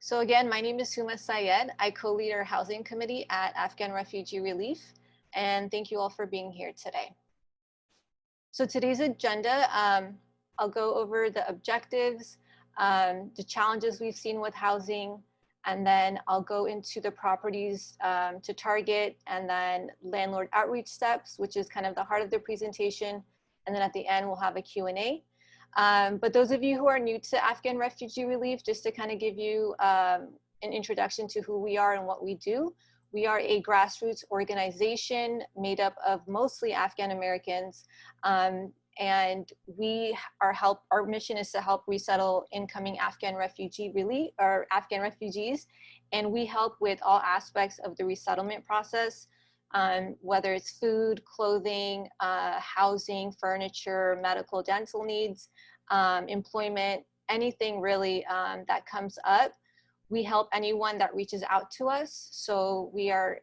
So again, my name is Huma Sayed. I co-lead our housing committee at Afghan Refugee Relief, and thank you all for being here today. So today's agenda, I'll go over the objectives, the challenges we've seen with housing, and then I'll go into the properties to target, and then landlord outreach steps, which is kind of the heart of the presentation. And then at the end, we'll have a Q&A. But those of you who are new to Afghan Refugee Relief, just to kind of give you an introduction to who we are and what we do. We are a grassroots organization made up of mostly Afghan Americans, and our mission is to help resettle incoming Afghan Afghan refugees, and we help with all aspects of the resettlement process, whether it's food, clothing, housing, furniture, medical, dental needs, employment, anything really that comes up. We help anyone that reaches out to us. So we are,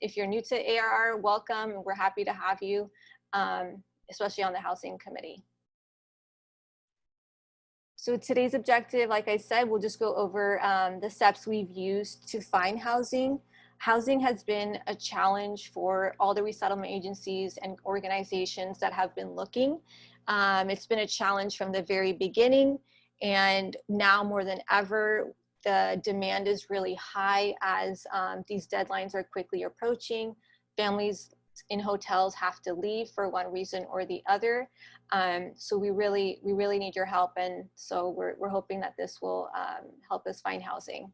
if you're new to ARR, welcome, and we're happy to have you, especially on the housing committee. So today's objective, like I said, we'll just go over the steps we've used to find housing. Housing has been a challenge for all the resettlement agencies and organizations that have been looking. It's been a challenge from the very beginning, and now more than ever, the demand is really high as these deadlines are quickly approaching. Families in hotels have to leave for one reason or the other. So we really need your help, and so we're hoping that this will help us find housing.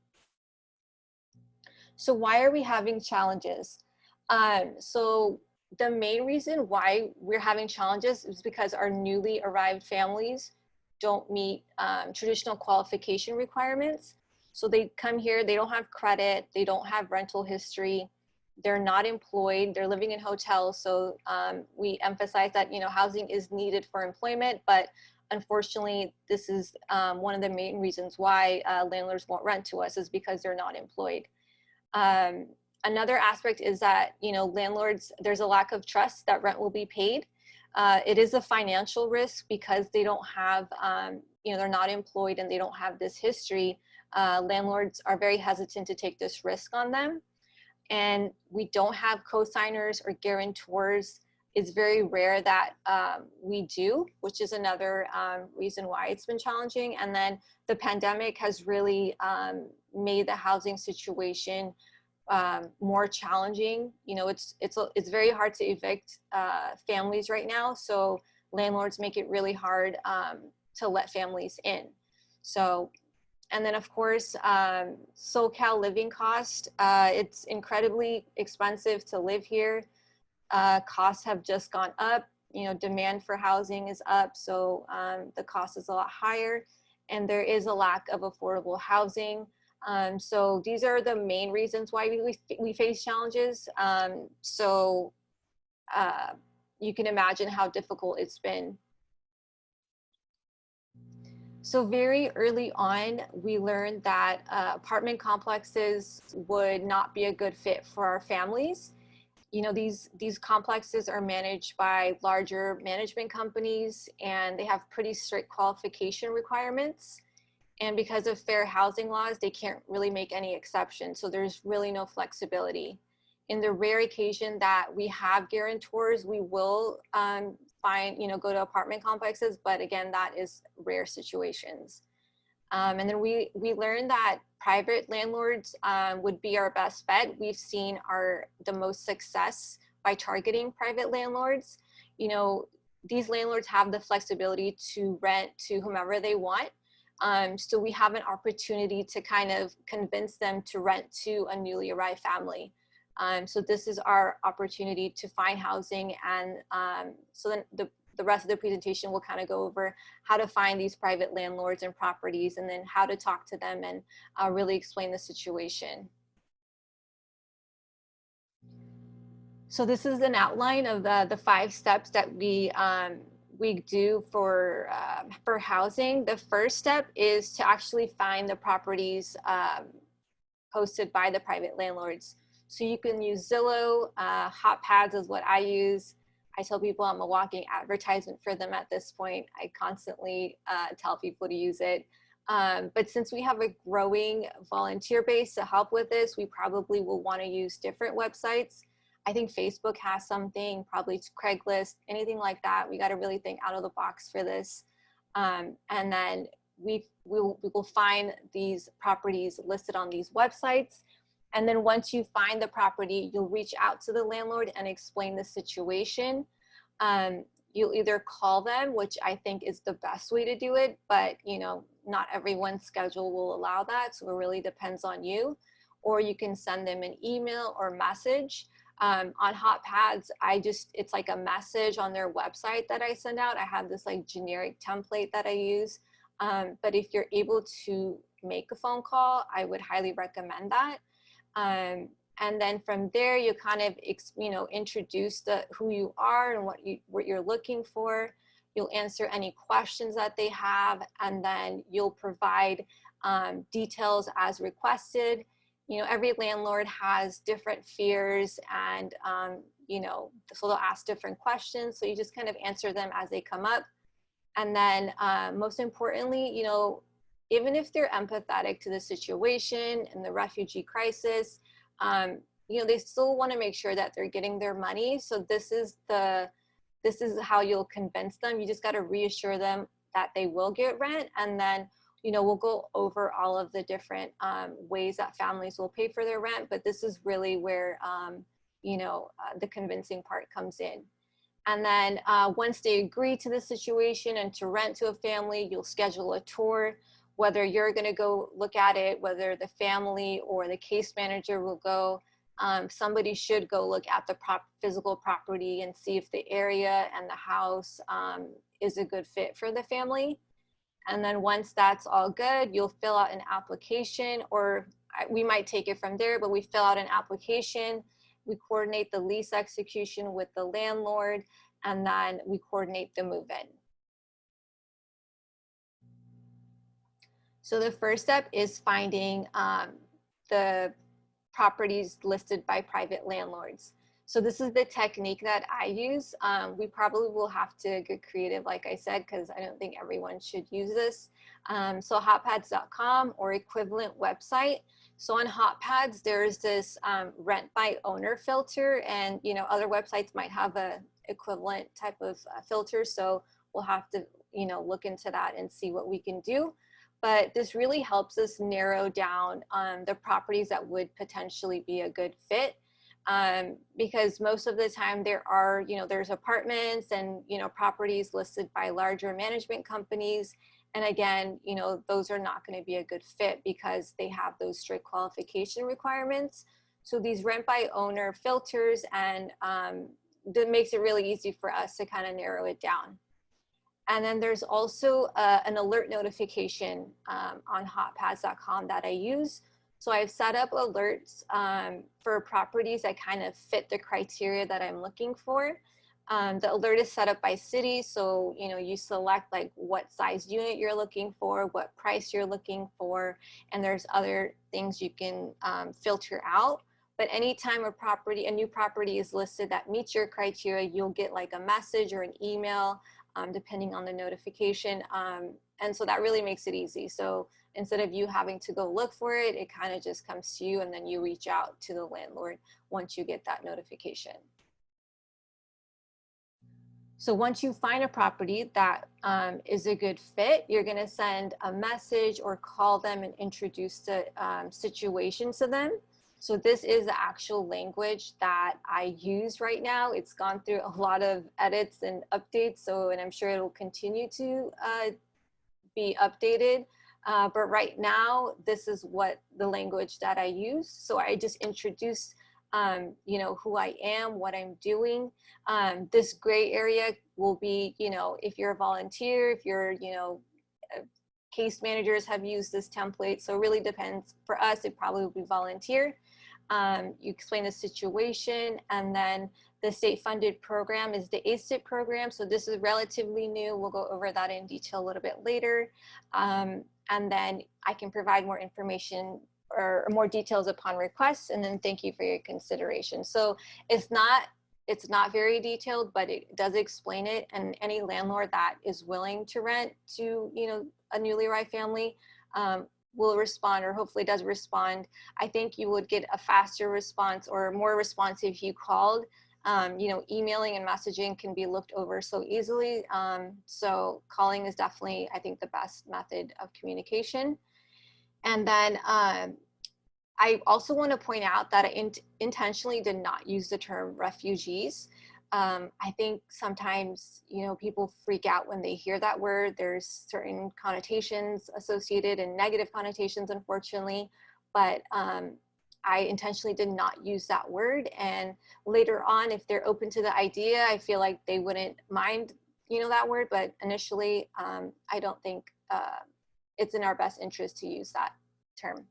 So why are we having challenges? So the main reason why we're having challenges is because our newly arrived families don't meet traditional qualification requirements. So they come here, they don't have credit, they don't have rental history, they're not employed, they're living in hotels. So we emphasize that, housing is needed for employment, but unfortunately, this is one of the main reasons why landlords won't rent to us, is because they're not employed. Another aspect is that, landlords, there's a lack of trust that rent will be paid. It is a financial risk because they don't have, they're not employed and they don't have this history. Landlords are very hesitant to take this risk on them. And we don't have co-signers or guarantors. It's very rare that we do, which is another reason why it's been challenging. And then the pandemic has really made the housing situation more challenging. It's very hard to evict families right now, so landlords make it really hard to let families in. So, and then of course, SoCal living cost. It's incredibly expensive to live here. Costs have just gone up. Demand for housing is up, so the cost is a lot higher, and there is a lack of affordable housing. So these are the main reasons why we face challenges. So you can imagine how difficult it's been. So very early on, we learned that apartment complexes would not be a good fit for our families. These complexes are managed by larger management companies, and they have pretty strict qualification requirements. And because of fair housing laws, they can't really make any exceptions. So there's really no flexibility. In the rare occasion that we have guarantors, we will go to apartment complexes, but again, that is rare situations. And then we learned that private landlords would be our best bet. We've seen the most success by targeting private landlords. These landlords have the flexibility to rent to whomever they want. So we have an opportunity to kind of convince them to rent to a newly arrived family. So this is our opportunity to find housing, and so then the rest of the presentation will kind of go over how to find these private landlords and properties, and then how to talk to them and really explain the situation. So this is an outline of the 5 steps that we do for housing. The first step is to actually find the properties hosted by the private landlords. So you can use Zillow. HotPads is what I use. I tell people I'm a walking advertisement for them at this point. I constantly tell people to use it. But since we have a growing volunteer base to help with this, we probably will want to use different websites. I think Facebook has something, probably Craigslist, anything like that. We got to really think out of the box for this. And then we will find these properties listed on these websites. And then once you find the property, you'll reach out to the landlord and explain the situation. You'll either call them, which I think is the best way to do it, but you know, not everyone's schedule will allow that, so it really depends on you. Or you can send them an email or message. On HotPads, it's like a message on their website that I send out. I have this like generic template that I use. But if you're able to make a phone call, I would highly recommend that. And then from there, you kind of, you know, introduce who you are and what you're looking for. You'll answer any questions that they have, and then you'll provide details as requested. You know, every landlord has different fears, and you know, so they'll ask different questions. So you just kind of answer them as they come up. And then most importantly, you know, even if they're empathetic to the situation and the refugee crisis, you know, they still want to make sure that they're getting their money. So this is how you'll convince them. You just got to reassure them that they will get rent. And then, you know, we'll go over all of the different ways that families will pay for their rent. But this is really where, you know, the convincing part comes in. And then once they agree to the situation and to rent to a family, you'll schedule a tour. Whether you're going to go look at it, whether the family or the case manager will go, somebody should go look at the physical property and see if the area and the house is a good fit for the family. And then once that's all good, you'll fill out an application, or we might take it from there, but we fill out an application. We coordinate the lease execution with the landlord, and then we coordinate the move-in. So the first step is finding the properties listed by private landlords. So this is the technique that I use. We probably will have to get creative, like I said, because I don't think everyone should use this. So hotpads.com or equivalent website. So on HotPads, there's this rent by owner filter, and you know, other websites might have a equivalent type of filter. So we'll have to, you know, look into that and see what we can do. But this really helps us narrow down the properties that would potentially be a good fit. Because most of the time there are, you know, there's apartments and, you know, properties listed by larger management companies. And again, you know, those are not going to be a good fit because they have those strict qualification requirements. So these rent by owner filters, and that makes it really easy for us to kind of narrow it down. And then there's also an alert notification on hotpads.com that I use. So I've set up alerts for properties that kind of fit the criteria that I'm looking for. The alert is set up by city. So, you know, you select like what size unit you're looking for, what price you're looking for, and there's other things you can filter out. But anytime a new property is listed that meets your criteria, you'll get like a message or an email, depending on the notification. And so that really makes it easy. So instead of you having to go look for it, it kind of just comes to you, and then you reach out to the landlord once you get that notification. So once you find a property that is a good fit, you're going to send a message or call them and introduce the situation to them. So this is the actual language that I use right now. It's gone through a lot of edits and updates, so, and I'm sure it'll continue to be updated. But right now, this is what the language that I use. So I just introduce, you know, who I am, what I'm doing. This gray area will be, you know, if you're a volunteer, if you're, you know, case managers have used this template. So it really depends. For us, it probably will be volunteer. You explain the situation, and then the state funded program is the ASIP program. So this is relatively new. We'll go over that in detail a little bit later. And then I can provide more information or more details upon request, and then thank you for your consideration. So it's not very detailed, but it does explain it. And any landlord that is willing to rent to, you know, a newly arrived family, will respond, or hopefully does respond, I think you would get a faster response or more response if you called. You know, emailing and messaging can be looked over so easily. So calling is definitely, I think, the best method of communication. And then I also want to point out that I intentionally did not use the term refugees. I think sometimes, you know, people freak out when they hear that word. There's certain connotations associated and negative connotations, unfortunately, but I intentionally did not use that word. And later on, if they're open to the idea, I feel like they wouldn't mind, you know, that word. But initially, I don't think it's in our best interest to use that term.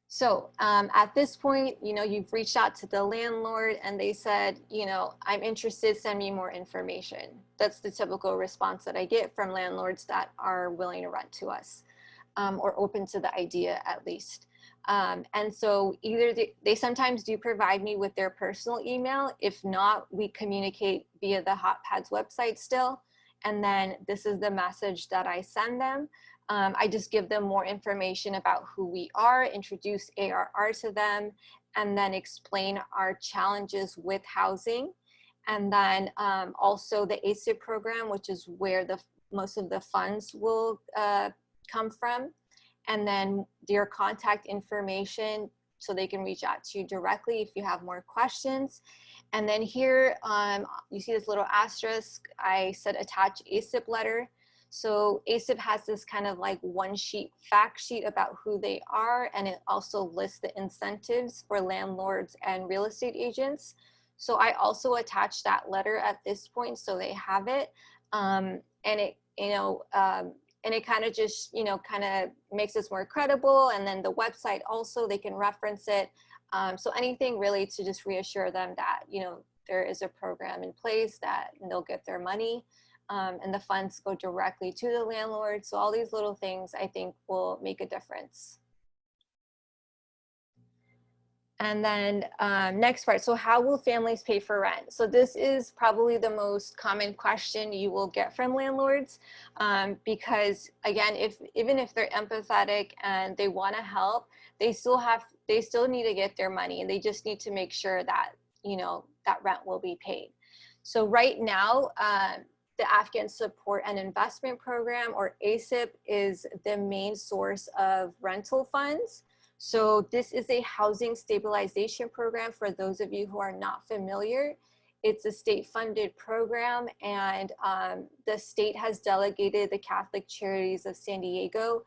So at this point, you know, you've reached out to the landlord and they said, you know, I'm interested, send me more information. That's the typical response that I get from landlords that are willing to rent to us, or open to the idea at least. And so either they sometimes do provide me with their personal email. If not, we communicate via the HotPads website still. And then this is the message that I send them. I just give them more information about who we are, introduce ARR to them, and then explain our challenges with housing. And then also the ASIP program, which is where most of the funds will come from. And then their contact information so they can reach out to you directly if you have more questions. And then here, you see this little asterisk, I said attach ASIP letter. So ASIP has this kind of like one sheet fact sheet about who they are, and it also lists the incentives for landlords and real estate agents. So I also attached that letter at this point so they have it. And it, you know, and it kind of just, you know, kind of makes us more credible. And then the website also, they can reference it. So anything really to just reassure them that, you know, there is a program in place that they'll get their money. And the funds go directly to the landlord. So all these little things I think will make a difference. And then next part, so how will families pay for rent? So this is probably the most common question you will get from landlords, because again, even if they're empathetic and they want to help, they still need to get their money, and they just need to make sure that, you know, that rent will be paid. So right now, the Afghan Support and Investment Program, or ASIP, is the main source of rental funds. So this is a housing stabilization program for those of you who are not familiar. It's a state-funded program, and the state has delegated the Catholic Charities of San Diego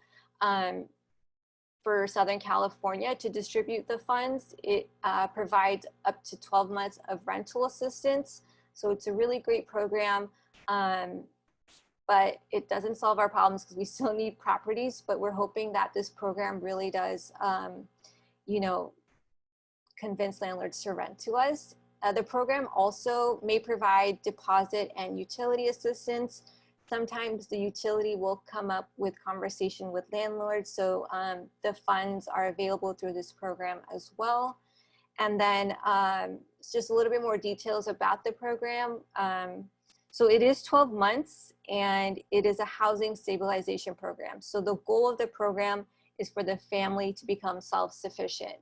for Southern California to distribute the funds. It provides up to 12 months of rental assistance. So it's a really great program. But it doesn't solve our problems because we still need properties, but we're hoping that this program really does, you know, convince landlords to rent to us. The program also may provide deposit and utility assistance. Sometimes the utility will come up with conversation with landlords, so the funds are available through this program as well. And then just a little bit more details about the program. So it is 12 months and it is a housing stabilization program. So the goal of the program is for the family to become self-sufficient.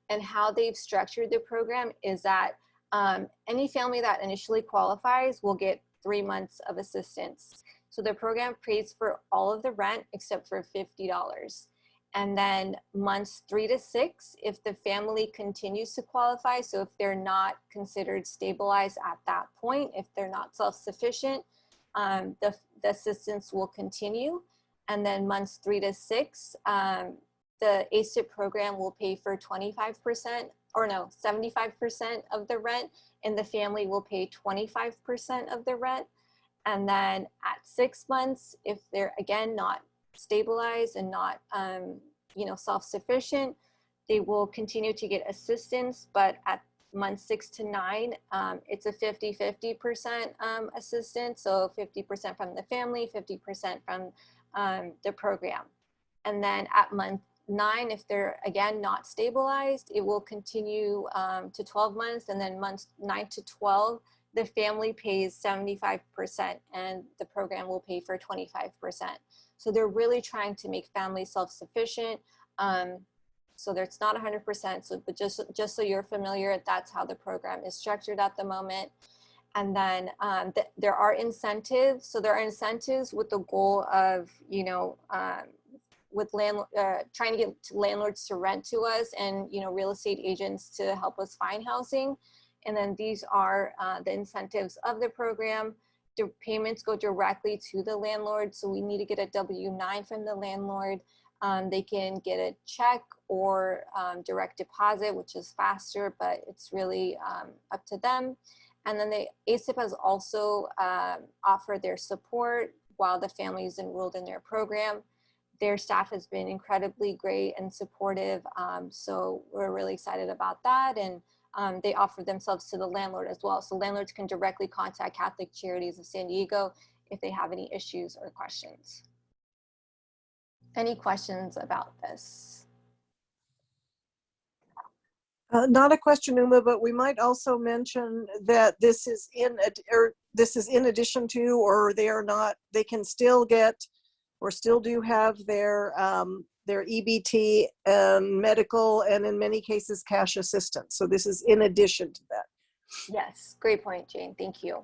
And how they've structured the program is that any family that initially qualifies will get 3 months of assistance. So the program pays for all of the rent except for $50. And then months 3 to 6, if the family continues to qualify, so if they're not considered stabilized at that point, if they're not self-sufficient, the assistance will continue. And then months 3 to 6, the ASIP program will pay for 25%, or no, 75% of the rent, and the family will pay 25% of the rent. And then at 6 months, if they're again not stabilized and not you know, self-sufficient, they will continue to get assistance, but at months 6 to 9, it's a 50-50% assistance, so 50% from the family, 50% from the program. And then at month 9, if they're again not stabilized, it will continue to 12 months, and then months 9 to 12, the family pays 75% and the program will pay for 25%. So they're really trying to make families self-sufficient. So it's not 100%, so, but just so you're familiar, that's how the program is structured at the moment. And then there are incentives. So there are incentives with the goal of, you know, with trying to get landlords to rent to us, and, you know, real estate agents to help us find housing. And then these are the incentives of the program. The payments go directly to the landlord. So we need to get a W-9 from the landlord. They can get a check or direct deposit, which is faster, but it's really up to them. And then the ASIP has also offered their support while the family is enrolled in their program. Their staff has been incredibly great and supportive. So we're really excited about that. And they offer themselves to the landlord as well. So landlords can directly contact Catholic Charities of San Diego if they have any issues or questions. Any questions about this? Not a question, Uma, but we might also mention that this is in addition to, or they are not, they can still get, or still do have their EBT and medical, and in many cases cash assistance. So this is in addition to that. Yes, great point, Jane. Thank you.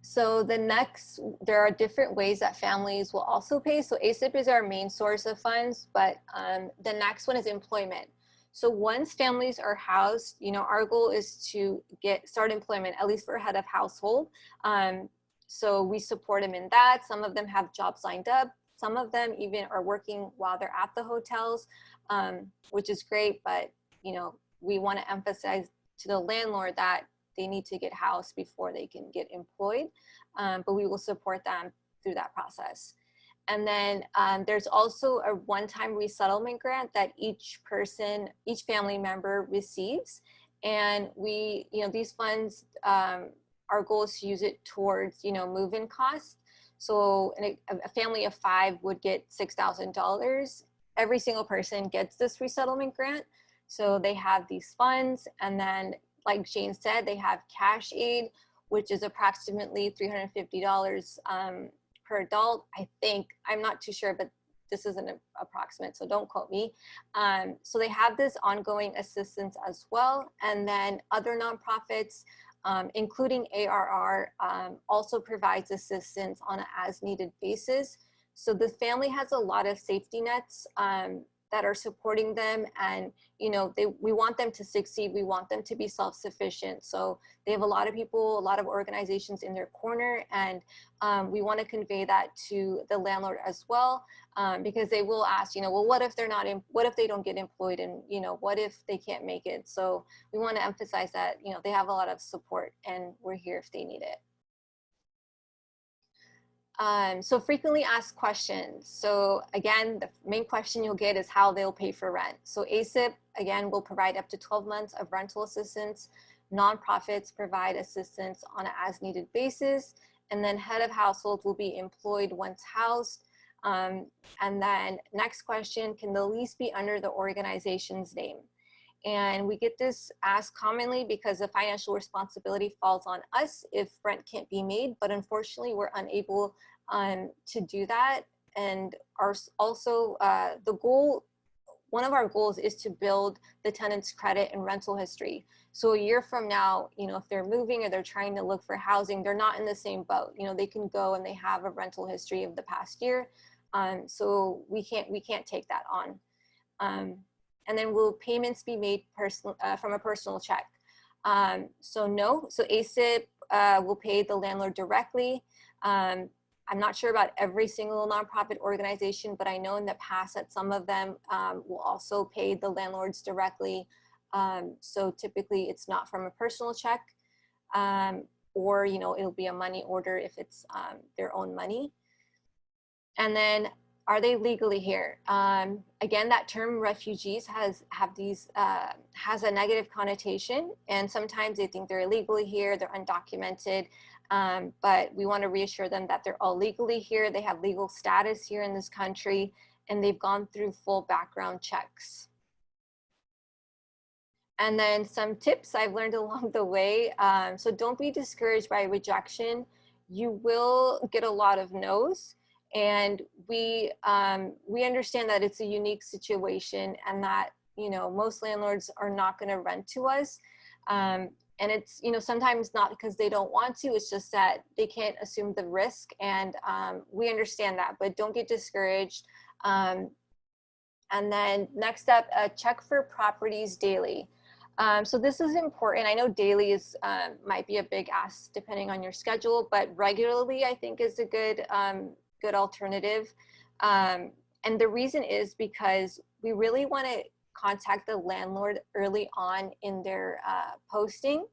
So there are different ways that families will also pay. So ASIP is our main source of funds, but the next one is employment. So once families are housed, you know, our goal is to start employment, at least for head of household. So we support them in that. Some of them have jobs lined up. Some of them even are working while they're at the hotels, which is great. But, you know, we want to emphasize to the landlord that they need to get housed before they can get employed, but we will support them through that process. And then there's also a one-time resettlement grant that each family member receives. And we, you know, these funds, our goal is to use it towards, you know, move-in costs. So a family of 5 would get $6,000. Every single person gets this resettlement grant. So they have these funds, and then, like Jane said, they have cash aid, which is approximately $350 per adult. I think, I'm not too sure, but this is an approximate, so don't quote me. So they have this ongoing assistance as well. And then other nonprofits, including ARR, also provides assistance on an as-needed basis. So the family has a lot of safety nets that are supporting them, and, you know, we want them to succeed. We want them to be self-sufficient. So they have a lot of people, a lot of organizations in their corner, and we want to convey that to the landlord as well, because they will ask, you know, well, what if they're not what if they don't get employed, and, you know, what if they can't make it? So we want to emphasize that, you know, they have a lot of support, and we're here if they need it. So frequently asked questions. So again, the main question you'll get is how they'll pay for rent. So ASIP, again, will provide up to 12 months of rental assistance. Nonprofits provide assistance on an as-needed basis. And then head of household will be employed once housed. And then next question, can the lease be under the organization's name? And we get this asked commonly because the financial responsibility falls on us if rent can't be made, but unfortunately we're unable to do that. And one of our goals is to build the tenant's credit and rental history. So a year from now, you know, if they're moving or they're trying to look for housing, they're not in the same boat. You know, they can go and they have a rental history of the past year. So we can't take that on. And then will payments be made from a personal check? So no, so ASIP will pay the landlord directly. I'm not sure about every single nonprofit organization, but I know in the past that some of them will also pay the landlords directly. So typically it's not from a personal check, or, you know, it'll be a money order if it's their own money. And then, are they legally here? Again, that term refugees has a negative connotation, and sometimes they think they're illegally here, they're undocumented, but we want to reassure them that they're all legally here, they have legal status here in this country, and they've gone through full background checks. And then some tips I've learned along the way. So don't be discouraged by rejection. You will get a lot of no's, and we understand that it's a unique situation, and that most landlords are not going to rent to us. And it's sometimes not because they don't want to. It's just that they can't assume the risk, and we understand that. But don't get discouraged. And then next up, check for properties daily. So this is important. I know daily is might be a big ask depending on your schedule, but regularly I think is a good alternative. And the reason is because we really want to contact the landlord early on in their posting,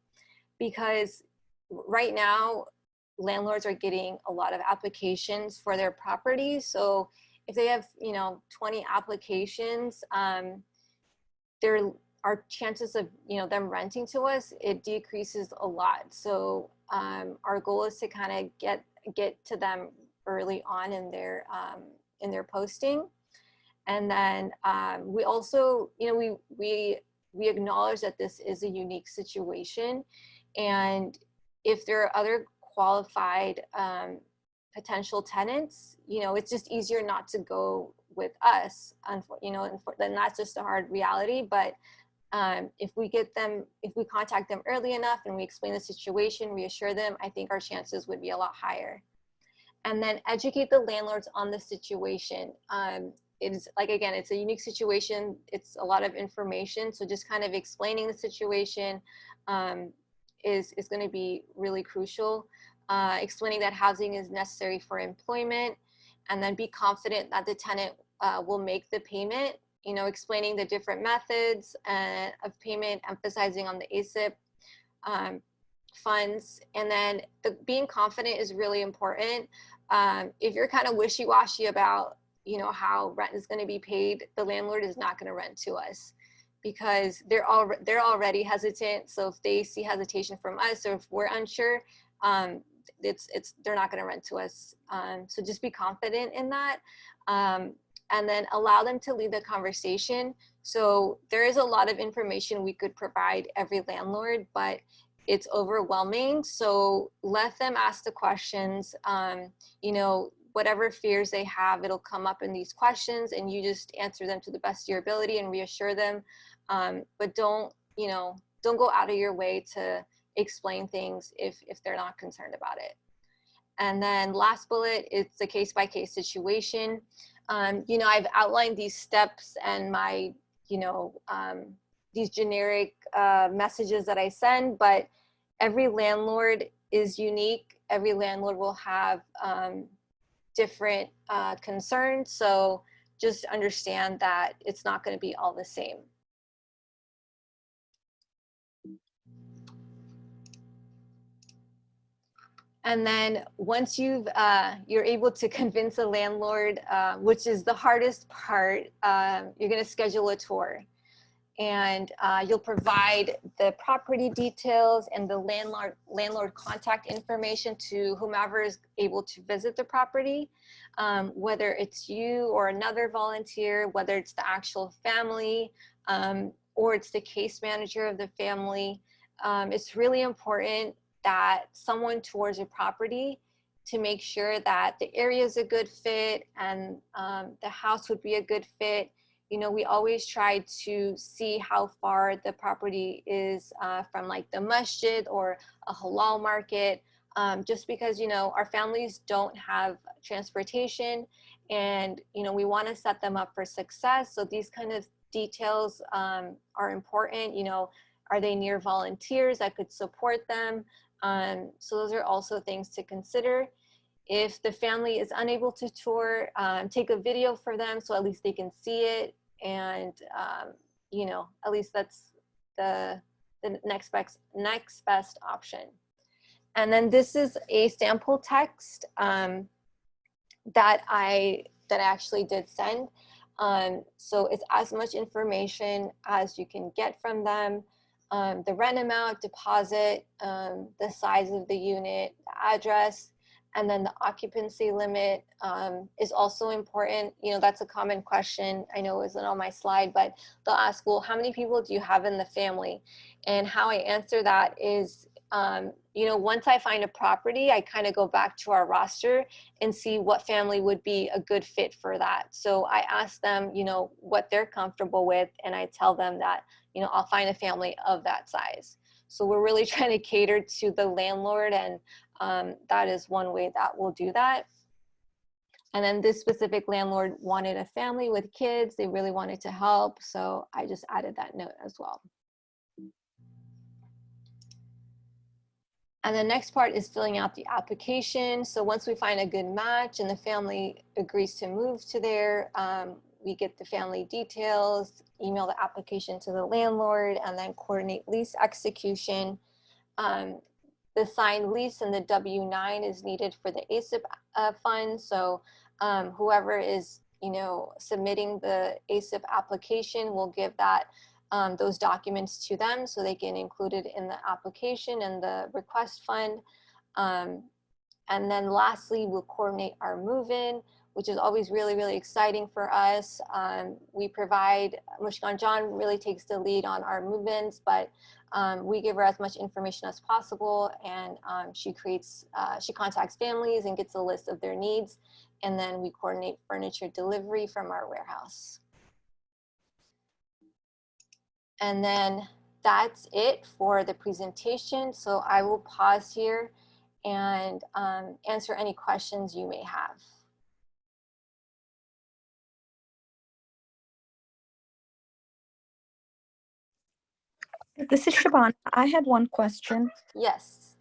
because right now landlords are getting a lot of applications for their properties. So if they have 20 applications, there our chances of them renting to us, it decreases a lot. So our goal is to kind of get to them early on in their posting. And then we also we acknowledge that this is a unique situation, and if there are other qualified potential tenants, it's just easier not to go with us, then that's just a hard reality. But if we contact them early enough and we explain the situation, reassure them, I think our chances would be a lot higher. And then educate the landlords on the situation. It's again, it's a unique situation. It's a lot of information. So just kind of explaining the situation is going to be really crucial. Explaining that housing is necessary for employment, and then be confident that the tenant will make the payment. Explaining the different methods of payment, emphasizing on the ASIP funds. And then being confident is really important. If you're kind of wishy-washy about how rent is going to be paid, the landlord is not going to rent to us, because they're already hesitant. So if they see hesitation from us, or if we're unsure, they're not going to rent to us. So just be confident in that. And then allow them to lead the conversation. So there is a lot of information we could provide every landlord, but it's overwhelming. So let them ask the questions. Whatever fears they have, it'll come up in these questions, and you just answer them to the best of your ability and reassure them. But don't go out of your way to explain things if they're not concerned about it. And then last bullet, it's a case-by-case situation. I've outlined these steps and my, these generic messages that I send, but every landlord is unique. Every landlord will have different concerns. So just understand that it's not going to be all the same. And then once you're able to convince a landlord, which is the hardest part, you're going to schedule a tour, and you'll provide the property details and the landlord contact information to whomever is able to visit the property, whether it's you or another volunteer, whether it's the actual family, or it's the case manager of the family. It's really important that someone tours your property to make sure that the area is a good fit, and the house would be a good fit. We always try to see how far the property is from like the masjid or a halal market, just because our families don't have transportation, and we want to set them up for success. So these kind of details are important. Are they near volunteers that could support them? So those are also things to consider. If the family is unable to tour, take a video for them so at least they can see it, and at least that's the next best option. And then this is a sample text that I actually did send. So it's as much information as you can get from them. The rent amount, deposit, the size of the unit, the address, And then the occupancy limit is also important. You know, that's a common question. I know it wasn't on my slide, but they'll ask, well, how many people do you have in the family? And how I answer that is, you know, once I find a property, I kind of go back to our roster and see what family would be a good fit for that. So I ask them, you know, what they're comfortable with, and I tell them that, you know, I'll find a family of that size. So we're really trying to cater to the landlord, and that is one way that we'll do that. And then this specific landlord wanted a family with kids. They really wanted to help. So I just added that note as well. And the next part is filling out the application. So once we find a good match and the family agrees to move to there, we get the family details, email the application to the landlord, and then coordinate lease execution. The signed lease and the W-9 is needed for the ASIP fund. So whoever is, you know, submitting the ASIP application will give that those documents to them so they can include it in the application and the request fund. And then lastly, we'll coordinate our move-in, which is always really, really exciting for us. We provide, Mushkan John really takes the lead on our move-ins, but we give her as much information as possible, and she contacts families and gets a list of their needs, and then we coordinate furniture delivery from our warehouse. And then that's it for the presentation. So I will pause here and answer any questions you may have. This is Siobhan. I had one question. Yes.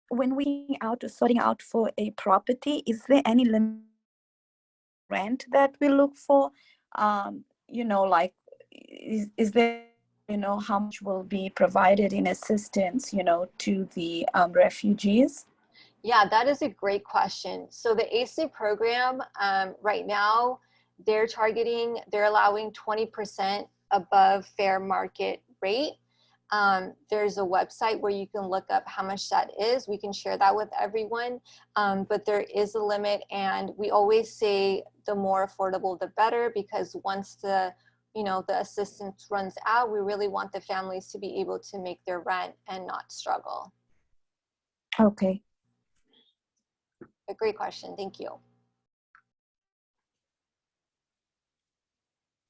When we sorting out for a property, is there any limit rent that we look for? You know, like, is there, you know, how much will be provided in assistance, you know, to the refugees? Yeah, that is a great question. So the ASIP program right now, they're allowing 20% above fair market rate. There's a website where you can look up how much that is. We can share that with everyone, but there is a limit, and we always say the more affordable, the better, because once the assistance runs out, we really want the families to be able to make their rent and not struggle. Okay. A great question. Thank you.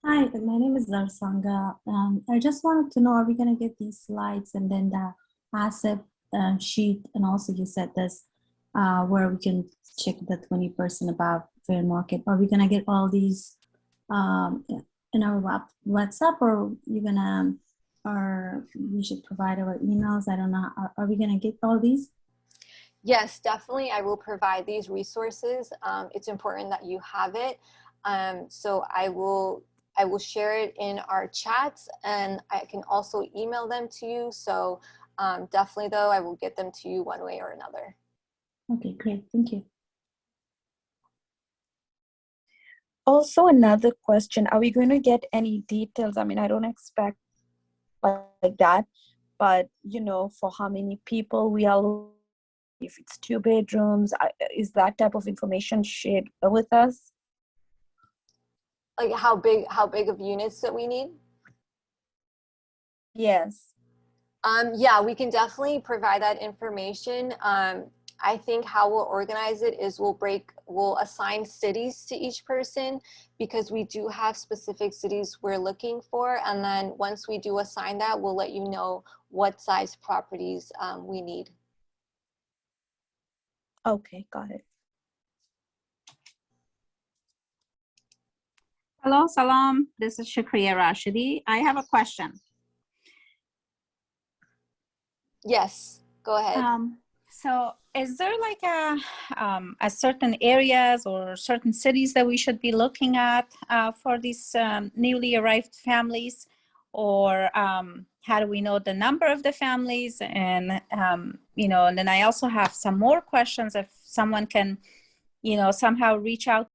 Hi, my name is Zarsanga. I just wanted to know, are we going to get these slides and then the asset sheet? And also you said this, where we can check the 20% above fair market. Are we going to get all these in our WhatsApp, or or we should provide our emails? I don't know. Are we going to get all these? Yes, definitely. I will provide these resources. It's important that you have it. So I will share it in our chats, and I can also email them to you. So definitely, though, I will get them to you one way or another. Okay, great. Thank you. Also, another question, are we going to get any details? I mean, I don't expect like that, but, you know, for how many people we are, if it's 2 bedrooms, is that type of information shared with us? Like how big of units that we need? Yes. Yeah, we can definitely provide that information. I think how we'll organize it is we'll assign cities to each person, because we do have specific cities we're looking for. And then once we do assign that, we'll let you know what size properties we need. Okay, got it. Hello, Salam. This is Shakriya Rashidi. I have a question. Yes, go ahead. So is there like a certain areas or certain cities that we should be looking at for these newly arrived families? Or how do we know the number of the families? And, you know, and then I also have some more questions if someone can, you know, somehow reach out